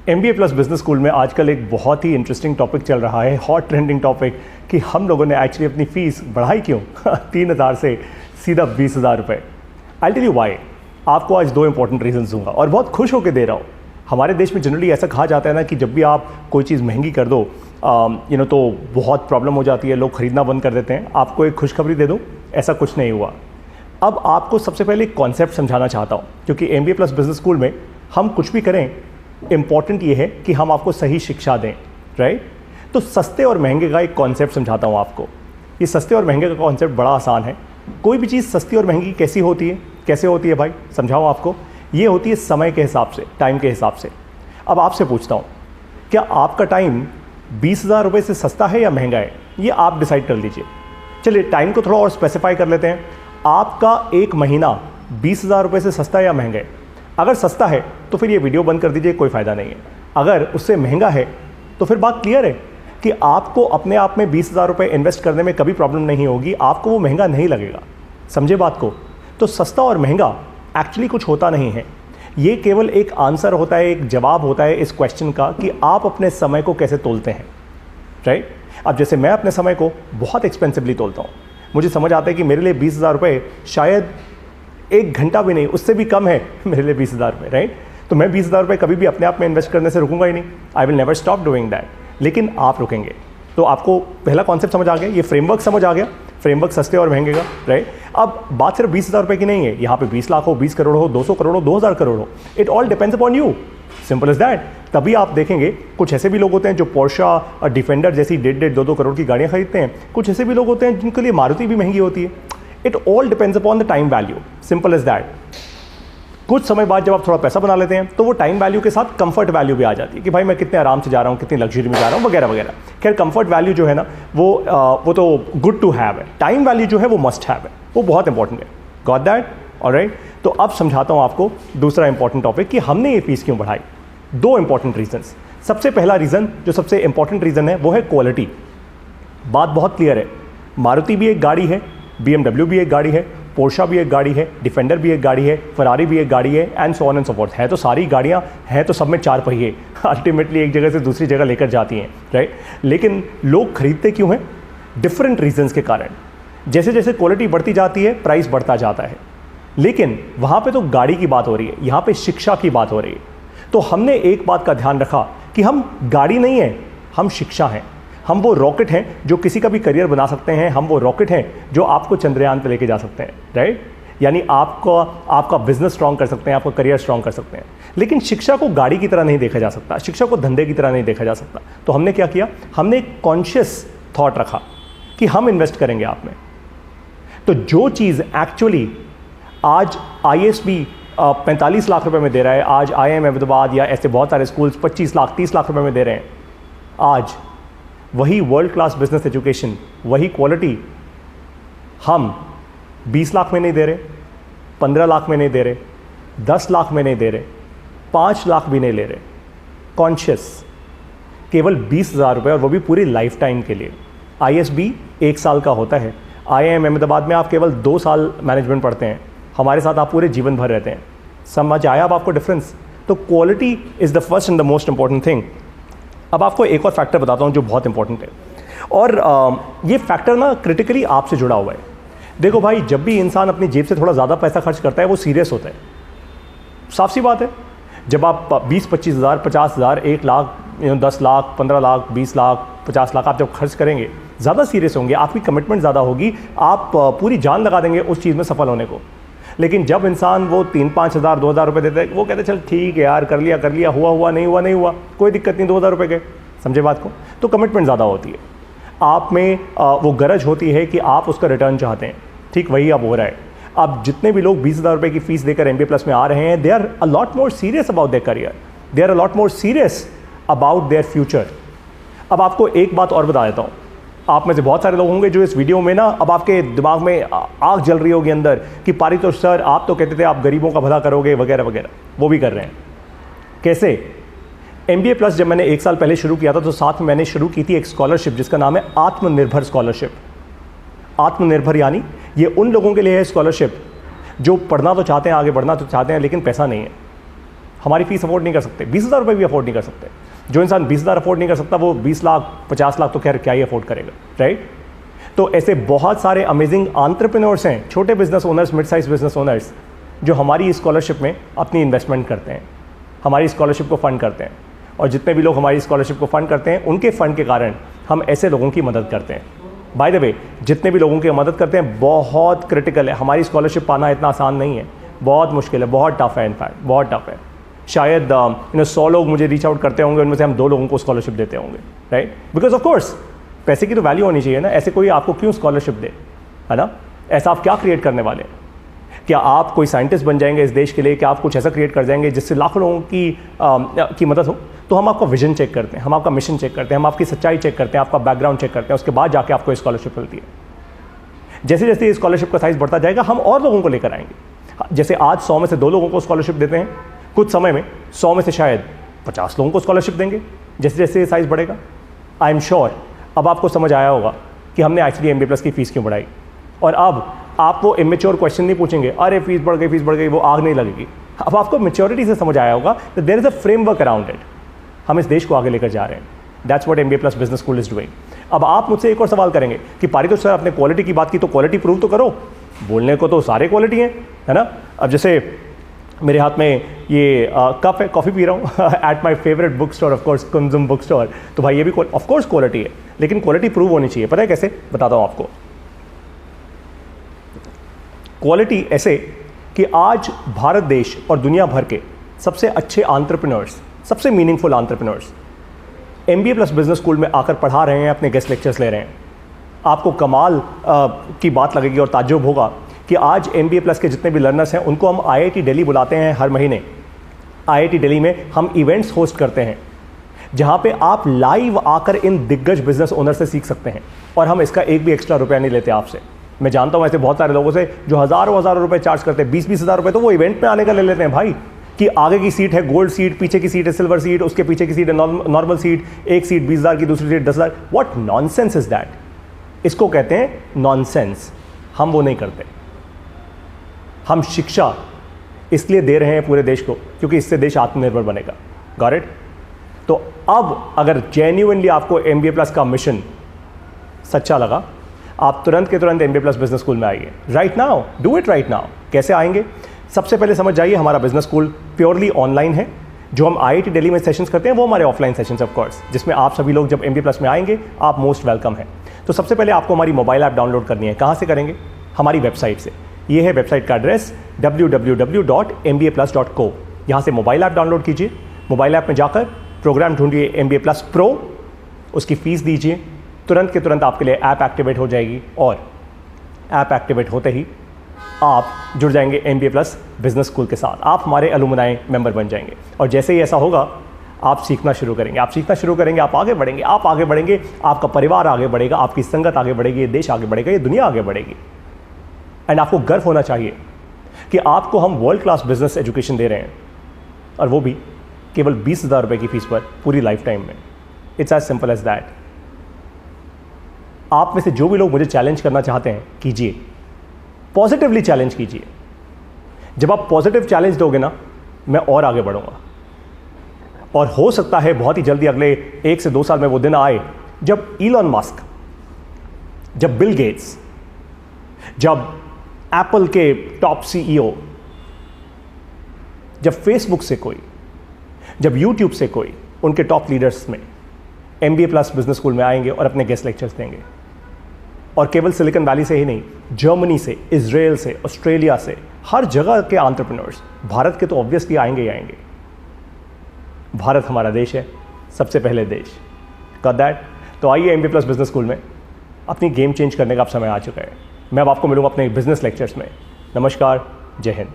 MBA plus business school में आजकल एक बहुत ही इंटरेस्टिंग टॉपिक चल रहा है, हॉट ट्रेंडिंग टॉपिक, कि हम लोगों ने एक्चुअली अपनी फीस बढ़ाई क्यों 3,000 से सीधा 20,000 रुपये। I tell you why. आपको आज 2 इंपॉर्टेंट रीजंस दूंगा और बहुत खुश होकर दे रहा हूँ। हमारे देश में जनरली ऐसा कहा जाता है ना कि जब भी आप कोई चीज़ महंगी कर दो तो बहुत प्रॉब्लम हो जाती है, लोग खरीदना बंद कर देते हैं। आपको एक खुशखबरी दे दूँ, ऐसा कुछ नहीं हुआ। अब आपको सबसे पहले एक कॉन्सेप्ट समझाना चाहता हूँ, क्योंकि MBA प्लस बिजनेस स्कूल में हम कुछ भी करें, इंपॉर्टेंट ये है कि हम आपको सही शिक्षा दें, राइट। तो सस्ते और महंगे का एक कॉन्सेप्ट समझाता हूँ आपको। ये सस्ते और महंगे का कॉन्सेप्ट बड़ा आसान है। कोई भी चीज़ सस्ती और महंगी कैसे होती है भाई, समझाओ आपको। ये होती है समय के हिसाब से, टाइम के हिसाब से। अब आपसे पूछता हूँ, क्या आपका टाइम 20,000 रुपये से सस्ता है या महंगा है? ये आप डिसाइड कर लीजिए। चलिए टाइम को थोड़ा और स्पेसिफाई कर लेते हैं। आपका एक महीना 20,000 रुपये से सस्ता है या महंगा है? अगर सस्ता है तो फिर ये वीडियो बंद कर दीजिए, कोई फ़ायदा नहीं है। अगर उससे महंगा है तो फिर बात क्लियर है कि आपको अपने आप में 20,000 रुपये इन्वेस्ट करने में कभी प्रॉब्लम नहीं होगी, आपको वो महंगा नहीं लगेगा। समझे बात को? तो सस्ता और महंगा एक्चुअली कुछ होता नहीं है। ये केवल एक आंसर होता है, एक जवाब होता है इस क्वेश्चन का कि आप अपने समय को कैसे तोलते हैं, राइट। अब जैसे मैं अपने समय को बहुत एक्सपेंसिवली तोलता हूँ। मुझे समझ आता है कि मेरे लिए 20,000 रुपये शायद 1 घंटा भी नहीं, उससे भी कम है मेरे लिए 20,000 रुपये, राइट। तो मैं 20,000 रुपये कभी भी अपने आप में इन्वेस्ट करने से रुकूंगा ही नहीं। I will never stop doing that. लेकिन आप रुकेंगे। तो आपको पहला कॉन्सेप्ट समझ आ गया, ये फ्रेमवर्क समझ आ गया, फ्रेमवर्क सस्ते और महंगे का, राइट। अब बात सिर्फ 20,000 रुपये की नहीं है। यहाँ पे 20 लाख हो, 20 करोड़ हो, 200 करोड़ हो, 2,000 करोड़ हो, it all depends upon you. Simple is that. तभी आप देखेंगे कुछ ऐसे भी लोग होते हैं जो पोर्शा और डिफेंडर जैसी 1.5, 2 करोड़ की गाड़ियाँ खरीदते हैं। कुछ ऐसे भी लोग होते हैं जिनके लिए मारुति भी महंगी होती है। It all depends upon the time value. Simple is that. कुछ समय बाद जब आप थोड़ा पैसा बना लेते हैं तो वो टाइम वैल्यू के साथ कंफर्ट वैल्यू भी आ जाती है कि भाई मैं कितने आराम से जा रहा हूँ, कितनी लग्जरी में जा रहा हूँ, वगैरह वगैरह। खैर कंफर्ट वैल्यू जो है ना वो तो गुड टू हैव है। टाइम वैल्यू जो है वो मस्ट हैव है, वो बहुत इंपॉर्टेंट है। Got that? ऑलराइट। तो अब समझाता हूँ आपको दूसरा इंपॉर्टेंट टॉपिक कि हमने ये फीस क्यों बढ़ाई। 2 इंपॉर्टेंट रीजंस। सबसे पहला रीजन, जो सबसे इंपॉर्टेंट रीजन है, वो है क्वालिटी। बात बहुत क्लियर है। मारुति भी एक गाड़ी है, BMW भी एक गाड़ी है, पोर्शा भी एक गाड़ी है, डिफेंडर भी एक गाड़ी है, फरारी भी एक गाड़ी है, and so on and so fourth. है तो सारी गाड़ियां हैं, तो सब में 4 पहिए अल्टीमेटली एक जगह से दूसरी जगह लेकर जाती हैं, राइट। लेकिन लोग खरीदते क्यों हैं? डिफरेंट रीजंस के कारण। जैसे जैसे क्वालिटी बढ़ती जाती है, प्राइस बढ़ता जाता है। लेकिन वहाँ पे तो गाड़ी की बात हो रही है, यहाँ पे शिक्षा की बात हो रही है। तो हमने एक बात का ध्यान रखा कि हम गाड़ी नहीं है, हम शिक्षा हैं। हम वो रॉकेट हैं जो किसी का भी करियर बना सकते हैं। हम वो रॉकेट हैं जो आपको चंद्रयान पे लेके जा सकते हैं, राइट। यानी आपका बिजनेस स्ट्रांग कर सकते हैं, आपका करियर स्ट्रांग कर सकते हैं। लेकिन शिक्षा को गाड़ी की तरह नहीं देखा जा सकता, शिक्षा को धंधे की तरह नहीं देखा जा सकता। तो हमने क्या किया? हमने एक कॉन्शियस थॉट रखा कि हम इन्वेस्ट करेंगे आप में। तो जो चीज़ एक्चुअली आज ISB 45 लाख रुपए में दे रहा है, आज IIM अहमदाबाद या ऐसे बहुत सारे स्कूल्स 25 लाख 30 लाख रुपए में दे रहे हैं, आज वही वर्ल्ड क्लास बिजनेस एजुकेशन, वही क्वालिटी हम 20 लाख में नहीं दे रहे, 15 लाख में नहीं दे रहे, 10 लाख में नहीं दे रहे, 5 लाख भी नहीं ले रहे। कॉन्शियस केवल 20,000 रुपये, और वो भी पूरी लाइफ टाइम के लिए। ISB 1 साल का होता है। IIM अहमदाबाद में आप केवल 2 साल मैनेजमेंट पढ़ते हैं, हमारे साथ आप पूरे जीवन भर रहते हैं। समझ आया अब आपको डिफरेंस? तो quality is the first and the most important thing. अब आपको एक और फैक्टर बताता हूँ जो बहुत इंपॉर्टेंट है, और ये फैक्टर ना क्रिटिकली आपसे जुड़ा हुआ है। देखो भाई, जब भी इंसान अपनी जेब से थोड़ा ज़्यादा पैसा खर्च करता है वो सीरियस होता है। साफ सी बात है। जब आप 20-25 हज़ार, 50 हज़ार, 1 लाख, 10 लाख, 15 लाख, 20 लाख, 50 लाख आप जब खर्च करेंगे, ज़्यादा सीरियस होंगे, आपकी कमिटमेंट ज़्यादा होगी, आप पूरी जान लगा देंगे उस चीज़ में सफल होने को। लेकिन जब इंसान वो 3-5 हज़ार, 2,000 रुपये देता है, वो कहते हैं चल ठीक है यार, कर लिया, हुआ नहीं हुआ, कोई दिक्कत नहीं, 2,000 रुपये गए। समझे बात को? तो कमिटमेंट ज़्यादा होती है, आप में वो गरज होती है कि आप उसका रिटर्न चाहते हैं। ठीक वही अब हो रहा है। अब जितने भी लोग 20,000 रुपये की फीस देकर MBA प्लस में आ रहे हैं, they are a lot more serious about their career, they are a lot more serious about their future. अब आपको एक बात और बता देता हूँ। आप में से बहुत सारे लोग होंगे जो इस वीडियो में ना, अब आपके दिमाग में आग जल रही होगी अंदर कि पारितोष सर आप तो कहते थे आप गरीबों का भला करोगे, वगैरह वगैरह। वो भी कर रहे हैं। कैसे? MBA प्लस जब मैंने 1 साल पहले शुरू किया था तो साथ में मैंने शुरू की थी एक स्कॉलरशिप जिसका नाम है आत्मनिर्भर स्कॉलरशिप। आत्मनिर्भर यानी ये उन लोगों के लिए है स्कॉलरशिप जो पढ़ना तो चाहते हैं, आगे बढ़ना तो चाहते हैं, लेकिन पैसा नहीं है। हमारी फीस अफोर्ड नहीं कर सकते, 20,000 रुपये भी अफोर्ड नहीं कर सकते। जो इंसान 20,000 अफोर्ड नहीं कर सकता वो 20 लाख 50 लाख तो खैर क्या ही अफोर्ड करेगा, राइट। तो ऐसे बहुत सारे अमेजिंग एंटरप्रेन्योर्स हैं, छोटे business owners, mid size business owners, जो हमारी स्कॉलरशिप में अपनी इन्वेस्टमेंट करते हैं, हमारी स्कॉलरशिप को फंड करते हैं। और जितने भी लोग हमारी स्कॉलरशिप को फंड करते हैं, उनके फंड के कारण हम ऐसे लोगों की मदद करते हैं। बाय द वे, जितने भी लोगों की मदद करते हैं बहुत क्रिटिकल है। हमारी स्कॉलरशिप पाना इतना आसान नहीं है, बहुत मुश्किल है, बहुत टफ है, इनफैक्ट बहुत टफ है। शायद 100 लोग मुझे रीच आउट करते होंगे, उनमें से हम 2 लोगों को स्कॉलरशिप देते होंगे, राइट। बिकॉज ऑफ कोर्स पैसे की तो वैल्यू होनी चाहिए ना, ऐसे कोई आपको क्यों स्कॉलरशिप दे, है ना। ऐसा आप क्या क्रिएट करने वाले हैं? क्या आप कोई साइंटिस्ट बन जाएंगे इस देश के लिए? क्या आप कुछ ऐसा क्रिएट कर जाएंगे जिससे लाखों लोगों की मदद हो? तो हम आपका विजन चेक करते हैं, हम आपका मिशन चेक करते हैं, हम आपकी सच्चाई चेक करते हैं, आपका बैकग्राउंड चेक करते हैं, उसके बाद जाके आपको स्कॉलरशिप मिलती है। जैसे जैसे स्कॉलरशिप का साइज बढ़ता जाएगा, हम और लोगों को लेकर आएंगे। जैसे आज 100 में से 2 लोगों को स्कॉलरशिप देते हैं, कुछ समय में 100 में से शायद 50 लोगों को स्कॉलरशिप देंगे। जैसे जैसे ये साइज बढ़ेगा, आई एम श्योर अब आपको समझ आया होगा कि हमने एक्चुअली MBA+ की फीस क्यों बढ़ाई। और अब आप वो इमेच्योर क्वेश्चन नहीं पूछेंगे, अरे फीस बढ़ गई, वो आग नहीं लगेगी। अब आपको मैच्योरिटी से समझ आया होगा कि there is a framework around it. हम इस देश को आगे लेकर जा रहे हैं। That's what MBA+ business school is doing. अब आप मुझसे एक और सवाल करेंगे कि पारितोष सर, आपने क्वालिटी की बात की तो क्वालिटी प्रूव तो करो। बोलने को तो सारे क्वालिटी हैं, है ना। अब जैसे मेरे हाथ में ये कप है, कॉफ़ी पी रहा हूँ at my favourite book store, of course Kunzum book store. तो भाई ये भी ऑफकोर्स क्वालिटी है, लेकिन क्वालिटी प्रूव होनी चाहिए। पता है कैसे? बताता हूँ आपको। क्वालिटी ऐसे कि आज भारत देश और दुनिया भर के सबसे अच्छे एंटरप्रेन्योर्स, सबसे meaningful entrepreneurs MBA+ business school में आकर पढ़ा रहे हैं, अपने गेस्ट लेक्चर्स ले रहे हैं। आपको कमाल की बात लगेगी और ताज्जुब होगा कि आज MBA+ के जितने भी लर्नर्स हैं उनको हम IIT दिल्ली बुलाते हैं हर महीने। IIT दिल्ली में हम इवेंट्स होस्ट करते हैं जहां पे आप लाइव आकर इन दिग्गज बिजनेस ओनर से सीख सकते हैं, और हम इसका एक भी एक्स्ट्रा रुपया नहीं लेते आपसे। मैं जानता हूं ऐसे बहुत सारे लोगों से जो हज़ारों रुपए चार्ज करते हैं, 20-20 हज़ार रुपए तो वो इवेंट में आने का ले लेते हैं भाई, कि आगे की सीट है गोल्ड सीट, पीछे की सीट है सिल्वर सीट, उसके पीछे की सीट है नॉर्मल सीट, एक सीट 20,000 की, दूसरी seat 10,000। What nonsense is that? इसको कहते हैं नॉनसेंस। हम वो नहीं करते। हम शिक्षा इसलिए दे रहे हैं पूरे देश को क्योंकि इससे देश आत्मनिर्भर बनेगा। Got it? तो अब अगर जेन्युइनली आपको MBA+ का मिशन सच्चा लगा, आप तुरंत के तुरंत MBA+ बिजनेस स्कूल में आइए। Right now, do it right now. कैसे आएंगे? सबसे पहले समझ जाइए, हमारा बिजनेस स्कूल प्योरली ऑनलाइन है। जो हम IIT दिल्ली में सेशंस करते हैं वो हमारे ऑफलाइन सेशंस ऑफ कोर्स, जिसमें आप सभी लोग जब MBA+ में आएंगे आप मोस्ट वेलकम हैं। तो सबसे पहले आपको हमारी मोबाइल ऐप डाउनलोड करनी है। कहाँ से करेंगे? हमारी वेबसाइट से। ये है वेबसाइट का एड्रेस www.mba+.co। यहाँ से मोबाइल ऐप डाउनलोड कीजिए। मोबाइल ऐप में जाकर प्रोग्राम ढूंढिए MBA+ प्रो, उसकी फ़ीस दीजिए, तुरंत के तुरंत आपके लिए ऐप एक्टिवेट हो जाएगी। और ऐप एक्टिवेट होते ही आप जुड़ जाएंगे MBA+ बिजनेस स्कूल के साथ। आप हमारे अलुमनाई मेंबर बन जाएंगे, और जैसे ही ऐसा होगा आप सीखना शुरू करेंगे। आप सीखना शुरू करेंगे, आप आगे बढ़ेंगे, आप आगे बढ़ेंगे, आपका परिवार आगे बढ़ेगा, आपकी संगत आगे बढ़ेगी, ये देश आगे बढ़ेगा, ये दुनिया आगे बढ़ेगी। एंड आपको गर्व होना चाहिए कि आपको हम वर्ल्ड क्लास बिजनेस एजुकेशन दे रहे हैं, और वो भी केवल 20,000 रुपये की फीस पर पूरी लाइफ टाइम में। It's as simple as that. आप में से जो भी लोग मुझे चैलेंज करना चाहते हैं, कीजिए, पॉजिटिवली चैलेंज कीजिए। जब आप पॉजिटिव चैलेंज दोगे ना, मैं और आगे बढ़ूंगा। और हो सकता है बहुत ही जल्दी अगले 1 से 2 साल में वो दिन आए जब इलॉन मस्क, जब बिल गेट्स, जब एप्पल के टॉप CEO, जब फेसबुक से कोई, जब यूट्यूब से कोई, उनके टॉप लीडर्स में MBA+ बिजनेस स्कूल में आएंगे और अपने गेस्ट लेक्चर्स देंगे। और केवल सिलिकॉन वैली से ही नहीं, जर्मनी से, इजराइल से, ऑस्ट्रेलिया से, हर जगह के एंटरप्रेन्योर्स, भारत के तो ऑब्वियसली आएंगे ही आएंगे। भारत हमारा देश है, सबसे पहले देश। Got that? तो आइए MBA+ बिजनेस स्कूल में, अपनी गेम चेंज करने का अब समय आ चुका है। मैं अब आपको मिलूंगा अपने बिजनेस लेक्चर्स में। नमस्कार, जय हिंद।